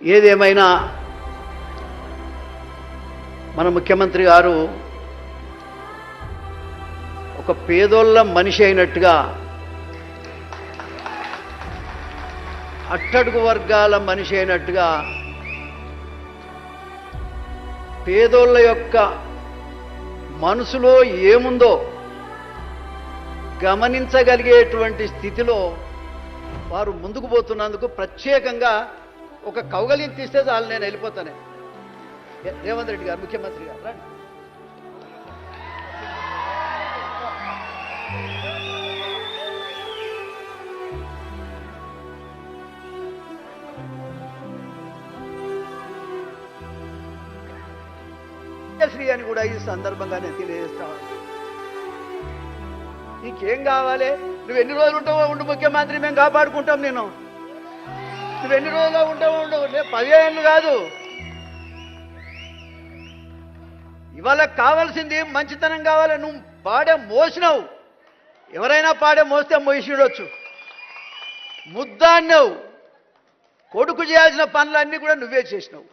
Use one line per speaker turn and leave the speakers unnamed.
ఏదేమైనా మన ముఖ్యమంత్రి గారు ఒక పేదోళ్ళ మనిషి అయినట్టుగా, అట్టడుగు వర్గాల మనిషి అయినట్టుగా పేదోళ్ళ యొక్క మనసులో ఏముందో గమనించగలిగేటువంటి స్థితిలో వారు ముందుకు పోతున్నందుకు ప్రత్యేకంగా ఒక కౌగలిని తీస్తే చాలు, నేను వెళ్ళిపోతానే. రేవంత్ రెడ్డి గారు ముఖ్యమంత్రి గారు రండి. శ్రీ అని కూడా ఈ సందర్భంగా నేను తెలియజేస్తాను. నీకేం కావాలి? నువ్వు ఎన్ని రోజులు ఉంటావో ఉండు ముఖ్యమంత్రి, మేము కాపాడుకుంటాం. నువ్వు ఎన్ని రోజుల్లో ఉంటావో ఉండు, 10 ఏళ్ళు కాదు. ఇవాళ కావాల్సింది మంచితనం కావాలి. నువ్వు పాడే మోసినావు, ఎవరైనా పాడే మోస్తే మోసిడొచ్చు. ముద్దాన్నావు, కొడుకు చేయాల్సిన పనులన్నీ కూడా నువ్వే చేసినావు.